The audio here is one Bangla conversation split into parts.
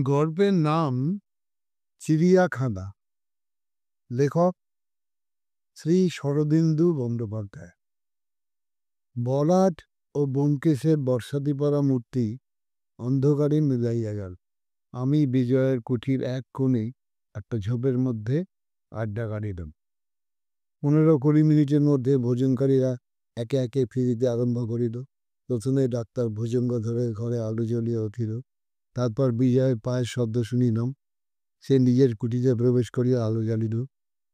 গল্পের নাম চিড়িয়াখানা। লেখক শ্রী শরদিন্দু বন্দ্যোপাধ্যায়। বরাট ও ব্যোমকেশের বর্ষাতি পরা মূর্তি অন্ধকারে মিলাইয়া গেল। আমি বিজয়ের কুঠির এক কোণে একটা ঝোপের মধ্যে আড্ডা গাড়িলাম। 15-20 মিনিটের মধ্যে ভোজনকারীরা একে একে ফিরিতে আরম্ভ করিল। প্রথমে ডাক্তার ভুজঙ্গ ধরে ঘরে আলো জ্বলিয়া উঠিল। তারপর বিজয়ের পায়ের শব্দ শুনিলাম। সে নিজের কুটিরে প্রবেশ করিয়া আলো জ্বালিল।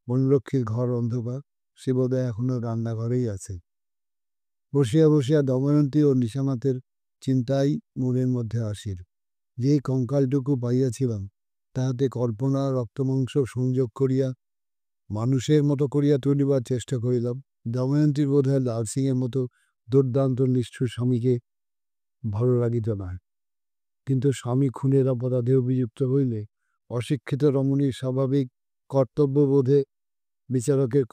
বনলক্ষ্মীর ঘর অন্ধকার, সে বোধহয় এখনো রান্নাঘরেই আছে। বসিয়া বসিয়া দময়ন্তী ও নিশানাথের চিন্তাই মনের মধ্যে আসিল। যে কঙ্কালটুকু পাইয়াছিলাম তাহাতে কল্পনা রক্তমাংস সংযোগ করিয়া মানুষের মতো করিয়া তুলিবার চেষ্টা করিলাম। দময়ন্তীর বোধহয় লাল সিংয়ের মতো দুর্দান্ত নিষ্ঠুর স্বামীকে ভালো লাগিত না, কিন্তু স্বামী খুনের অপরাধে অভিযুক্ত হইলে অশিক্ষিত রমণীর স্বাভাবিক কর্তব্যবোধে বিচারকের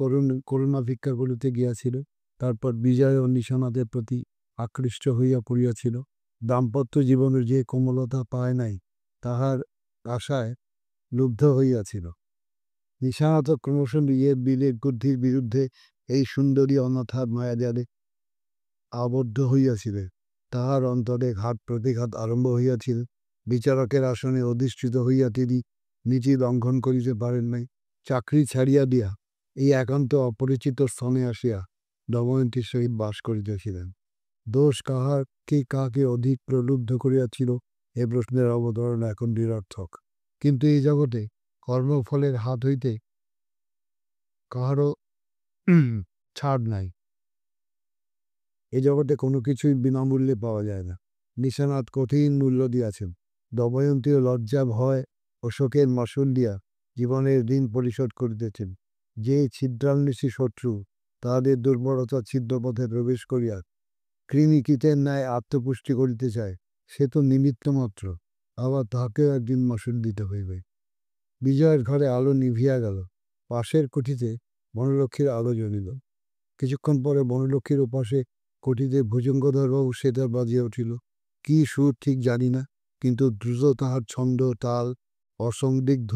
করুণা ভিক্ষা করিতে গিয়াছিল। তারপর বিজয় ও নিশানাদের প্রতি আকৃষ্ট হইয়া পড়িয়াছিল। দাম্পত্য জীবনের যে কোমলতা পায় নাই তাহার আশায় লুব্ধ হইয়াছিল। নিশানাত ক্রমশ নিজের বিলের বুদ্ধির বিরুদ্ধে এই সুন্দরী অনাথার মায়াজালে আবদ্ধ হইয়াছিলেন। তাহার অন্তরে ঘাত প্রতিঘাত আরম্ভ হইয়াছিল। বিচারকের আসনে অধিষ্ঠিত হইয়া তিনি নীতি লঙ্ঘন করিতে পারেন নাই। চাকরি ছাড়িয়া দিয়া এই একান্ত অপরিচিত স্থানে আসিয়া দময়ন্তীর সহিত বাস করিতেছিলেন। দোষ কাহার কে কাকে অধিক প্রলুব্ধ করিয়াছিল এ প্রশ্নের অবতারণা এখন নিরর্থক। কিন্তু এই জগতে কর্মফলের হাত হইতে কাহারও ছাড় নাই। এ জগতে কোনো কিছুই বিনামূল্যে পাওয়া যায় না। নিশানাথ কঠিন মূল্য দিয়াছেন। দময়ন্তীও লজ্জা ভয় ও শোকের মাসুল দিয়া জীবনের ঋণ পরিশোধ করিতেছেন। যে ছিদ্রান্বেষী শত্রু তাহাদের দুর্বলতার ছিদ্রপথে প্রবেশ করিয়া কৃমিকীটের ন্যায় আত্মপুষ্টি করিতে চায়, সে তো নিমিত্ত মাত্র, আবার তাহাকেও একদিন মাসুল দিতে হইবে। বিজয়ের ঘরে আলো নিভিয়া গেল। পাশের কুঠিতে বনলক্ষ্মীর আলো জ্বলিল। কিছুক্ষণ পরে বনলক্ষ্মীর ওপাশে কুঠিতে ভুজঙ্গধরবাবু সেতার বাজিয়া উঠিল। কি সুর ঠিক জানি না, কিন্তু দ্রুত তাহার ছন্দ তাল, অসন্দিগ্ধ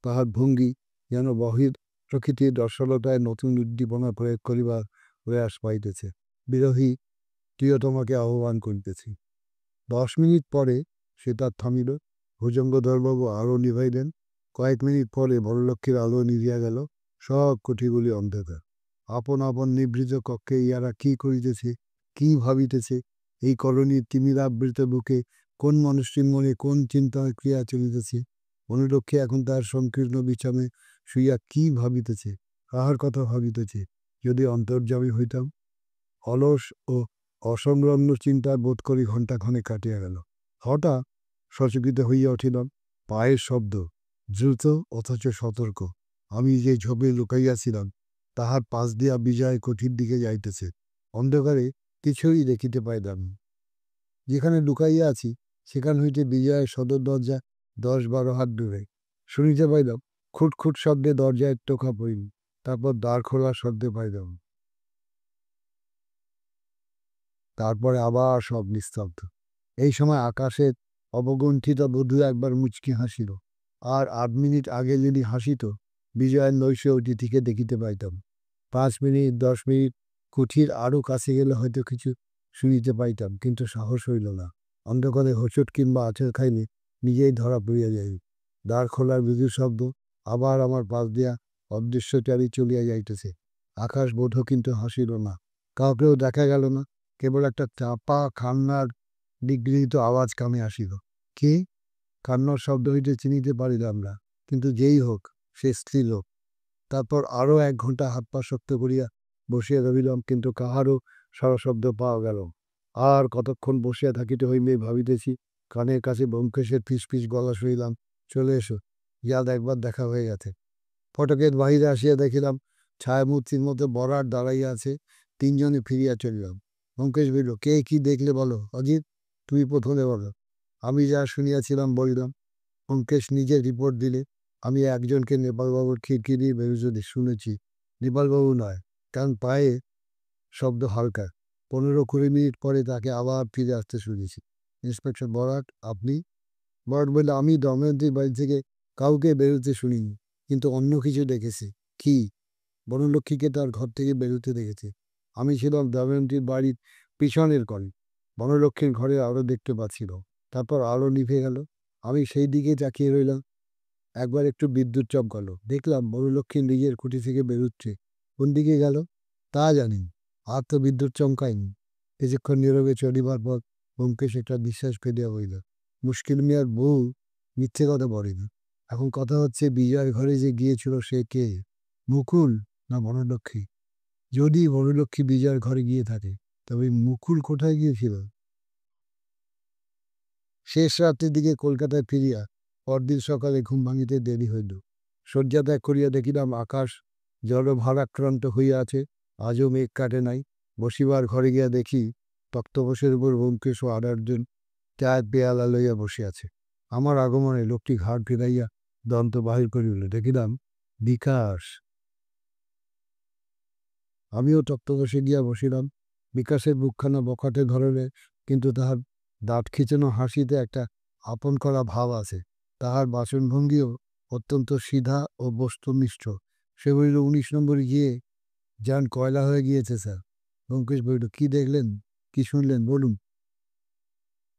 তাহার ভঙ্গি যেন বহির প্রকৃতির রসলতায় নতুন উদ্দীপনা প্রয়োগ করিবার প্রয়াস পাইতেছে। বিরোহী প্রিয়তমাকে আহ্বান করিতেছি। 10 মিনিট পরে সেতার থামিল। ভুজঙ্গধরবাবু আলো নিভাইলেন। কয়েক মিনিট পরে বড়লক্ষ্মীর আলো নিভিয়া গেল। সব কুঠিগুলি অন্ধকার। আপন আপন নিভৃত কক্ষে ইহারা কি করিতেছে, কি ভাবিতেছে, এই কলোনির তিমিরাবৃত বুকে কোন মানুষটির মনে কোন চিন্তার ক্রিয়া চলিতেছে। বনলক্ষ্মী এখন তার সংকীর্ণ বিছানে শুইয়া কি ভাবিতেছে, কাহার কথা ভাবিতেছে, যদি অন্তর্যামী হইতাম। অলস ও অসংলগ্ন চিন্তা বোধ করি ঘণ্টাখানেক কাটিয়া গেল। হঠাৎ সচকিত হইয়া উঠিলাম। পায়ের শব্দ, দ্রুত অথচ সতর্ক। আমি যে ঝোপে লুকাইয়াছিলাম তাহার পাশ দিয়া বিজয় কুঠির দিকে যাইতেছে। অন্ধকারে কিছুই দেখিতে পাইলাম। যেখানে লুকাইয়া আছি সেখান হইতে বিজয়ের সদর দরজা 10-12 হাত দূরে। শুনিতে পাইলাম খুটখুট শব্দে দরজায় টোকা পড়িল। তারপর দ্বার খোলার শব্দে পাইলাম। তারপরে আবার সব নিস্তব্ধ। এই সময় আকাশের অবগুণ্ঠিত বধূ একবার মুচকি হাসিল। আর 8 মিনিট আগে যদি হাসিত, বিজয়ের নৈশ অতিথিকে দেখিতে পাইতাম। 5 মিনিট 10 মিনিট কুঠির আরও কাছে গেলে হয়তো কিছু শুনিতে পাইতাম, কিন্তু সাহস হইল না। অন্ধকারে হোঁচট কিংবা আছাড় খাইলে নিজেই ধরা পড়িয়া যাই। দ্বার খোলার মৃদু শব্দ, আবার আমার পাশ দিয়া অদৃশ্যচারী চলিয়া যাইতেছে। আকাশ বোধ কিন্তু হাসিল না। কাউকেও দেখা গেল না। কেবল একটা চাপা কান্নার নিগৃহীত আওয়াজ কানে আসিল। কে? কান্নার শব্দ হইতে চিনিতে পারিলাম না, কিন্তু যেই হোক সে স্ত্রীলোক। তারপর আরও 1 ঘণ্টা হাত পা শক্ত করিয়া বসিয়া রহিলাম, কিন্তু কাহারও সাড়াশব্দ পাওয়া গেল। আর কতক্ষণ বসিয়া থাকিতে হইবে ভাবিতেছি। কানের কাছে ব্যোমকেশের ফিসফিস গলা শুনিলাম, চলে এসো, ইয়াদ একবার দেখা হয়ে গেছে। ফটকের বাহিরে আসিয়া দেখিলাম ছায়ামূর্তির মতো বরাট দাঁড়াইয়া আছে। 3 জনে ফিরিয়া চলিলাম। ব্যোমকেশ বলিল, কে কি দেখলে বলো? অজিত, তুমি প্রথমে বলো। আমি যা শুনিয়াছিলাম বলিলাম। ব্যোমকেশ নিজে রিপোর্ট দিলে। আমি একজনকে নেপালবাবুর খিড়কি দিয়ে বেরোতে শুনেছি। নেপালবাবু নয়, কারণ পায়ে শব্দ হালকা। 15-20 মিনিট পরে তাকে আবার ফিরে আসতে শুনেছি। ইন্সপেক্টর বরাট, আপনি? বড় বলল, আমি দময়ন্তীর বাড়ি থেকে কাউকে বেরোতে শুনিনি, কিন্তু অন্য কিছু দেখেছি। কি? বনলক্ষ্মীকে তার ঘর থেকে বেরোতে দেখেছে। আমি ছিলাম দময়ন্তীর বাড়ির পিছনের ঘরে, বনলক্ষ্মীর ঘরে আলো দেখতে পাচ্ছিল। তারপর আলো নিভে গেল, আমি সেই দিকে তাকিয়ে রইলাম। একবার একটু বিদ্যুৎ চমকালো, দেখলাম বনলক্ষ্মী নিজের কুঠি থেকে বেরোচ্ছে। কোন দিকে গেল তা জানি, আর তো বিদ্যুৎ চমকায়নি। কিছুক্ষণ নীরবে চলিবার পর ব্যোমকেশ একটা বিশ্বাস ফেলিয়া হইল। মুশকিল মিয়ার বউ মিথ্যে কথা বলে না। এখন কথা হচ্ছে, বিজয়ের ঘরে যে গিয়েছিল সে কে? মুকুল না বনলক্ষ্মী? যদি বনলক্ষ্মী বিজয়ের ঘরে গিয়ে থাকে, তবে মুকুল কোথায় গিয়েছিল? শেষ রাত্রির দিকে কলকাতায় ফিরিয়া পরদিন সকালে ঘুম ভাঙিতে দেরি হইল। শয্যা ত্যাগ করিয়া দেখিলাম আকাশ জলভারাক্রান্ত হইয়া আছে, আজও মেঘ কাটে নাই। বসিবার ঘরে গিয়া দেখি তক্তপোষের উপর ব্যোমকেশ ও আর একজন চায়ের পেয়ালা লইয়া বসে আছে। আমার আগমনে লোকটি ঘাট ফিরাইয়া দন্ত বাহির করিল, দেখিলাম বিকাশ। আমিও তক্তপোষে গিয়া বসিলাম। বিকাশের বুকখানা বখাটে ধরনের, কিন্তু তাহার দাঁত খিচানো হাসিতে একটা আপন করা ভাব আছে। তাহার বাচনভঙ্গিও অত্যন্ত সিধা ও বস্তুনিষ্ঠ। সে বলিল, ১৯ নম্বরে গিয়ে যান কয়লা হয়ে গিয়েছে স্যার। ব্যোমকেশ বলিল, কি দেখলেন, কি শুনলেন বলুন।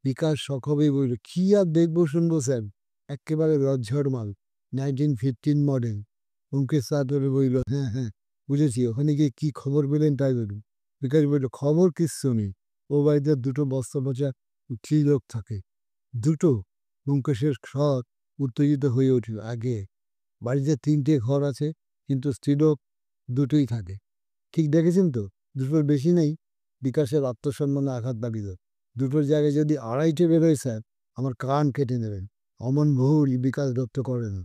বিকাশ সখবেই বলিল, কি আর দেখবো শুনবো স্যার, একেবারে রজ্ঝর মাল, 1915 মডেল। ব্যোমকেশ তাড়াতাড়ি বলিল, হ্যাঁ হ্যাঁ বুঝেছি, ওখানে গিয়ে কি খবর পেলেন তাই বলুন। বিকাশ বলিল, খবর কিচ্ছু নেই, ও বাড়িতে দুটো বস্তা পচা স্ত্রীলোক থাকে। দুটো? ব্যোমকেশের স্বর উত্তেজিত হয়ে উঠিল। আগে বাড়িতে ৩টে ঘর আছে, কিন্তু স্ত্রীলোক দুটোই থাকে। ঠিক দেখেছেন তো? দুটোর বেশি নেই। বিকাশের আত্মসম্মানে আঘাত লাগিল। দুটোর জায়গায় যদি ২.৫টে বেরোয় স্যার, আমার কান কেটে নেবেন। অমন ভুল বিকাশ দত্ত করে না।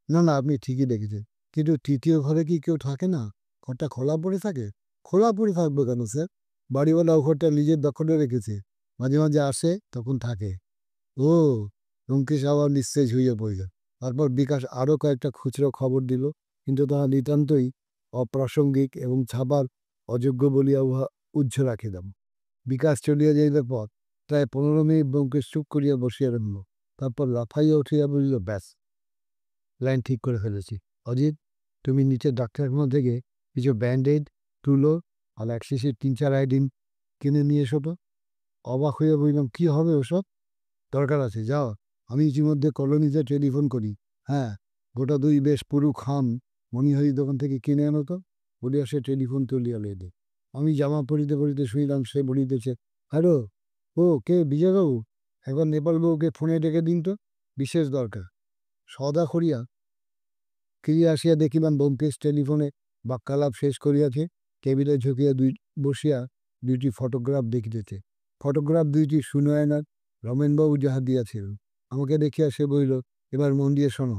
না না, আপনি ঠিকই দেখেছেন, কিন্তু তৃতীয় ঘরে কি কেউ থাকে না? ঘরটা খোলা পড়ে থাকে। খোলা পড়ে থাকবে কেন স্যার? বাড়িওয়ালা ও ঘরটা নিজের দখলে রেখেছে, মাঝে মাঝে আসে তখন থাকে। ও! ব্যোমকেশ আবার নিস্তেজ হইয়া পড়িল। তারপর বিকাশ আরও কয়েকটা খুচরো খবর দিল, কিন্তু তাহা নিতান্তই অপ্রাসঙ্গিক এবং ছাপার অযোগ্য বলিয়া উহা উজ্জ্ব রাখিলাম। বিকাশ চলিয়া যাইবার পর প্রায় ১৫ মিনিট ব্যোমকেশ চুপ করিয়া বসিয়া রহিল। তারপর লাফাইয়া উঠিয়া বলিল, ব্যাস, লাইন ঠিক করে ফেলেছি। অজিত, তুমি নিচের ডাক্তারখানা থেকে কিছু ব্যান্ডেড, তুলো আর ১ শিশির ৩-৪ আয়োডিন কিনে নিয়ে এসো তো। অবাক হইয়া বললাম, কি হবে ওসব? দরকার আছে, যাও। আমি ইতিমধ্যে কলোনিতে টেলিফোন করি। হ্যাঁ, গোটা ২ বেশ পুরু খাম মণিহারি দোকান থেকে কিনে আনো তো, বলিয়া সে টেলিফোন তুলিয়া লইল। আমি জামা পরিতে পরিতে শুইলাম, সে বলিতেছে, হ্যালো, ও কে, বিজয়বাবু? একবার নেপালবাবুকে ফোনে ডেকে দিন তো, বিশেষ দরকার। সদা করিয়া ফিরিয়া আসিয়া দেখিলাম ব্যোমকেশ টেলিফোনে বাক্যালাপ শেষ করিয়াছে। টেবিলে ঝুঁকিয়া বসিয়া ২টি ফটোগ্রাফ দেখিতেছে। ফটোগ্রাফ ২টি সুনয়নার, রমেনবাবু যাহা দিয়াছিলেন। আমাকে দেখিয়া সে বলিল, এবার মন দিয়ে শোনো।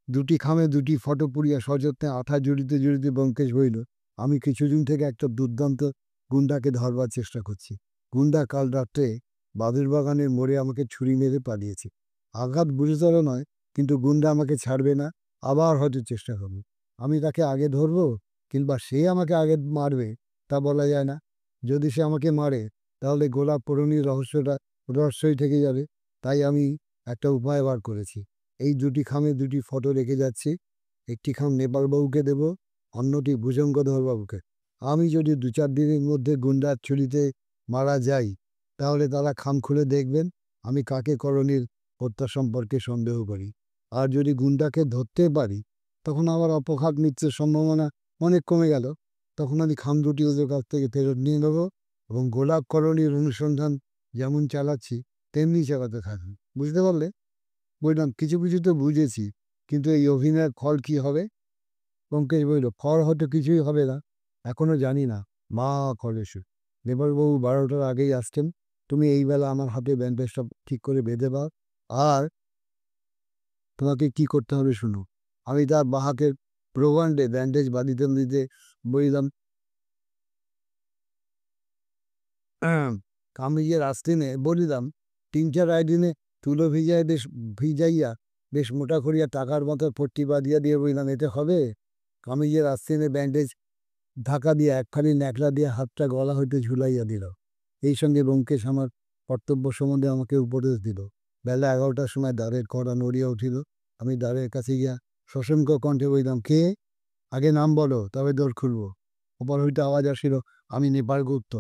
২টি খামে ২টি ফটো পুড়িয়া সযত্নে আঠা জুড়িতে জুড়িতে ব্যোমকেশ বলিল, আমি কিছুদিন থেকে একটা দুর্দান্ত গুন্ডাকে ধরবার চেষ্টা করছি। গুন্ডা কাল রাত্রে বাদুড়বাগানের মোড়ে আমাকে ছুরি মেরে পালিয়েছে। আঘাত গুরুতর নয়, কিন্তু গুন্ডা আমাকে ছাড়বে না, আবার হয়তো চেষ্টা করবে। আমি তাকে আগে ধরবো, কিংবা সে আমাকে আগে মারবে, তা বলা যায় না। যদি সে আমাকে মারে, তাহলে গোলাপ পূরণীর রহস্যই থেকে যাবে। তাই আমি একটা উপায় বার করেছি। এই ২টি খামে ২টি ফটো রেখে যাচ্ছি। একটি খাম নেপালবাবুকে দেব, অন্যটি ভুজঙ্গধরবাবুকে। আমি যদি ২-৪ দিনের মধ্যে গুন্ডার ছুরিতে মারা যাই, তাহলে তারা খাম খুলে দেখবেন আমি কাকে করণীর হত্যা সম্পর্কে সন্দেহ করি। আর যদি গুন্ডাকে ধরতে পারি, তখন আমার অপঘাত মৃত্যুর সম্ভাবনা অনেক কমে গেল। তখন আমি খাম দুটি ওদের কাছ থেকে ফেরত নিয়ে নেব, এবং গোলাপ কলোনির অনুসন্ধান যেমন চালাচ্ছি তেমনি চালাতে থাকবো। বুঝতে পারলে? বললাম, কিছু কিছু তো বুঝেছি, কিন্তু এই অভিনয়ের ফল কি হবে? ব্যোমকেশ বলিল, ফল হয়তো কিছুই হবে না, এখনো জানি না। মা কলেশু, নেপালবাবু ১২টার আগেই আসতেন। তুমি এই বেলা আমার হাতে ব্যান্ডেজটা ঠিক করে বেঁধে দাও। আর তোমাকে কি করতে হবে শুনো। আমি তার বাঁ হাতের প্রভাণ্ডে ব্যান্ডেজ বাঁধিতে বাঁধিতে বলিলাম, কামিজের আস্তিনে বলিলাম, ৩-৪ আইডিনে তুলো ভিজাইয়া বেশ মোটা করিয়া টাকার মতো পট্টি বাঁধিয়া দিয়ে বলিলাম, এতে হবে? কামিজের আস্তিনে ব্যান্ডেজ ঢাকা দিয়া একখানি ন্যাকড়া দিয়ে হাতটা গলা হইতে ঝুলাইয়া দিল। এই সঙ্গে ব্যোমকেশ আমার কর্তব্য সম্বন্ধে আমাকে উপদেশ দিল। বেলা 11টার সময় দ্বারের কড়া নড়িয়া উঠিল। আমি দ্বারের কাছে গিয়া সশঙ্ক কণ্ঠে বলিলাম, কে? আগে নাম বলো, তবে দোর খুলব। ওপর হইতে আওয়াজ আসিল, আমি নেপাল গুপ্ত।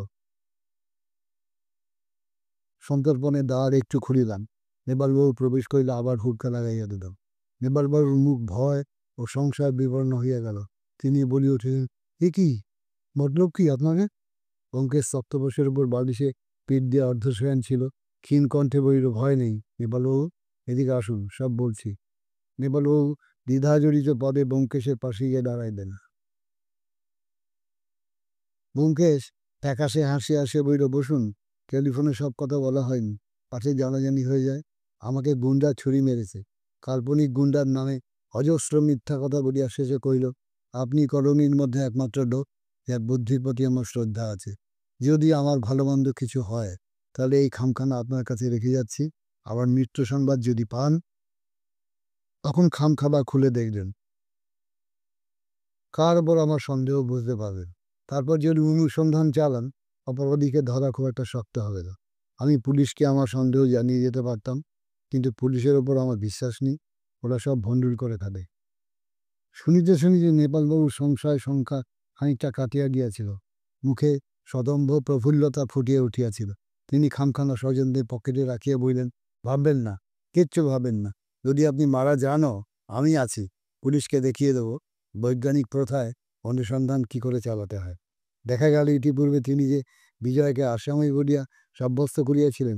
সন্তর্পণে দ্বার একটু খুলিলাম। নেপালবাবু প্রবেশ করিলে আবার হুড়কা লাগাইয়া দিলাম। নেপালবাবুর মুখ ভয় ও সংশয় বিবর্ণ হইয়া গেল। তিনি বলি উঠিলেন, এ কি, মতলব কি আপনাকে? ব্যোমকেশ তক্তপোশের উপর বালিশে পিঠ দিয়ে অর্ধশয়ন ছিল। ক্ষীণ কণ্ঠে বলিল, ভয় নেই নেপালবাবু, এদিকে আসুন, সব বলছি। নেপালবাবু দ্বিধাজড়িত পদে ব্যোমকেশের পাশে গিয়ে দাঁড়াইলেন। ব্যোমকেশ ফ্যাকাশে হাসিয়া হাসিয়া বলিল, বসুন, টেলিফোনে সব কথা বলা হয়নি, পাছে জানাজানি হয়ে যায়। আমাকে গুন্ডা ছুরি মেরেছে, কাল্পনিক গুন্ডার নামে অজস্র মিথ্যা কথা বলিয়া শেষে কইল, আপনি কলোনির মধ্যে একমাত্র লোক যার বুদ্ধির প্রতি আমার শ্রদ্ধা আছে। যদি আমার ভালো মন্দ কিছু হয়, তাহলে এই খামখানা আপনার কাছে রেখে যাচ্ছি। আবার মৃত্যু সংবাদ যদি পান, তখন খামখাবার খুলে দেখবেন, কার ওপর আমার সন্দেহ বুঝতে পারবেন। তারপর যদি অনুসন্ধান চালান, অপরাধীকে ধরা খুব একটা শক্ত হবে না। আমি পুলিশকে আমার সন্দেহ জানিয়ে যেতে পারতাম, কিন্তু পুলিশের ওপর আমার বিশ্বাস নেই, ওরা সব ভণ্ডুল করে থাকে। শুনিতে শুনিতে নেপালবাবুর সংশয় সংখ্যা খানিকটা কাটিয়া গিয়াছিল। মুখে সদম্ভ প্রফুল্লতা ফুটিয়া উঠিয়াছিল। তিনি খামখানা স্বজনদের পকেটে রাখিয়া বললেন, ভাববেন না, কিচ্ছু ভাববেন না। যদি আপনি মারা যানও, আমি আছি, পুলিশকে দেখিয়ে দেবো বৈজ্ঞানিক প্রথায় অনুসন্ধান কি করে চালাতে হয়। দেখা গেল ইতিপূর্বে তিনি যে বিজয়কে আসামি বলিয়া সাব্যস্ত করিয়াছিলেন,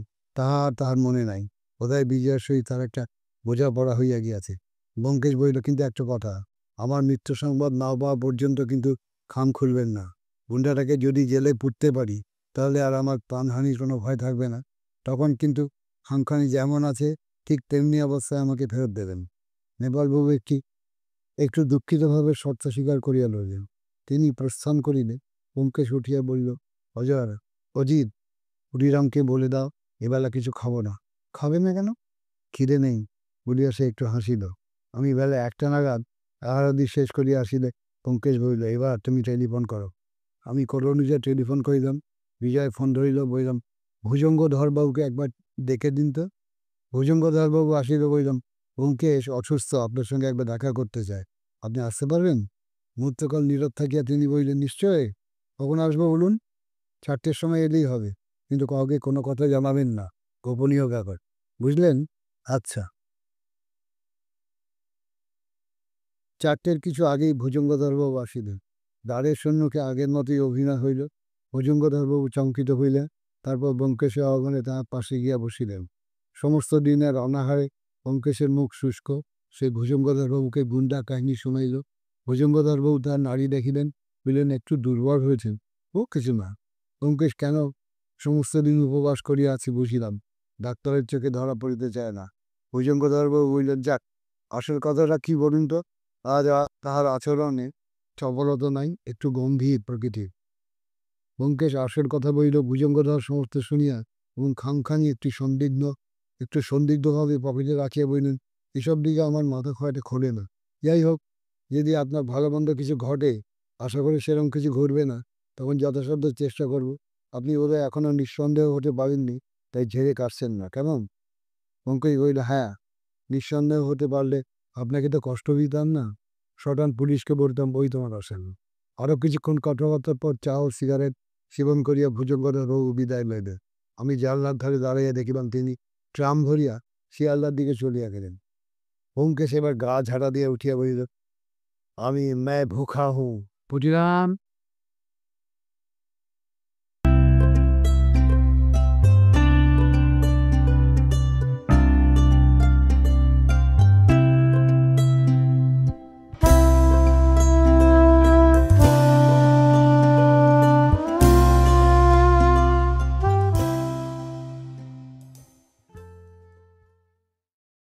তাহার মনে নাই। বোধহয় বিজয়ের সহিত তার একটা বোঝাপড়া হইয়া গিয়াছে। ব্যোমকেশ বলিল, কিন্তু একটা কথা, আমার মৃত্যু সংবাদ না পাওয়া পর্যন্ত কিন্তু খাম খুলবেন না। গুন্ডাটাকে যদি জেলে পুঁততে পারি, তাহলে আর আমার প্রাণহানির কোনো ভয় থাকবে না। তখন কিন্তু খামখানি যেমন আছে ঠিক তেমনি অবস্থায় আমাকে ফেরত দেবেন। নেপালবাবু একটু দুঃখিতভাবে শর্ত স্বীকার করিয়া লইলেন। তিনি প্রস্থান করিলে ব্যোমকেশ উঠিয়া বলিল, অজিত, হরিরামকে বলে দাও এবেলা কিছু খাবো না। খাবে না কেন? খিদে নেই বলিয়া সে একটু হাসিল। আমি বেলা 1টা নাগাদ আহারাদি শেষ করিয়া আসিলে ব্যোমকেশ বলিল, এবার তুমি টেলিফোন করো। আমি কলোনিতে টেলিফোন করিলাম। বিজয় ফোন ধরিল। বললাম, ভুজঙ্গধরবাবুকে একবার ডেকে দিন তো। ভুজঙ্গধরবাবু আসিল। বললাম, ব্যোমকেশ অসুস্থ, আপনার সঙ্গে একবার দেখা করতে চায়, আপনি আসতে পারবেন? মুহূর্তকাল নীরব থাকিয়া তিনি বললেন, নিশ্চয়, কখন আসবো বলুন? 4টের সময় এলেই হবে, কিন্তু কাউকে কোনো কথা জানাবেন না, গোপনীয় ব্যাপার, বুঝলেন? আচ্ছা। 4টের কিছু আগেই ভুজঙ্গধরবাবু আসিলেন। দ্বারের সম্মুখে আগের মতোই অভিনয় হইল। ভুজঙ্গধরবাবু চমকিত হইলেন। তারপর ব্যোমকেশের আহ্বানে তাঁর পাশে গিয়া বসিলেন। সমস্ত দিনের অনাহারে ব্যোমকেশের মুখ শুষ্ক। সে ভুজঙ্গধরবাবুকে গুন্ডা কাহিনী শুনাইল। ভুজঙ্গধরবাবু তার নাড়ি দেখিলেন, বললেন, একটু দুর্বল হয়েছেন। ও কিছু না। ব্যোমকেশ, কেন সমস্ত দিন উপবাস করিয়া আছি বুঝিলাম, ডাক্তারের চোখে ধরা পড়িতে চায় না। ভুজঙ্গধরবাবু বললেন, যাক, আসল কথাটা কি বলুন তো? আজ তাহার আচরণে চপলতা নাই, একটু গম্ভীর প্রকৃতির। ব্যোমকেশ আসল কথা বলিল। ভুজঙ্গধর সমস্ত শুনিয়া এবং খামখানি একটু সন্দিগ্ধভাবে পকেটে রাখিয়া বললেন, এসব দিকে আমার মাথা খোয়াটে খোলে না। যাই হোক, যদি আপনার ভালো মন্দ কিছু ঘটে, আশা করি সেরকম কিছু ঘটবে না, তখন যথাসাধ্য চেষ্টা করব। আপনি বোধহয় এখনও নিঃসন্দেহ হতে পারেননি, তাই ঝেড়ে কাটছেন না, কেমন? ব্যোমকেশ বলিল, হ্যাঁ, নিঃসন্দেহ হতে পারলে আপনাকে তো কষ্ট দিতাম না, শটান পুলিশকে বলতাম, ওই তোমার আসেন। আরও কিছুক্ষণ কথাবার্তার পর চা ও সিগারেট সেবন করিয়া ভুজঙ্গধরবাবু বিদায় লইলেন। আমি জানলার ধারে দাঁড়াইয়া দেখিলাম তিনি ট্রাম ধরিয়া শিয়ালদার দিকে চলিয়া গেলেন। ব্যোমকেশ এবার গা ঝাড়া দিয়া উঠিয়া বলিল, আমি मैं भूखा हूँ। পুটিরাম,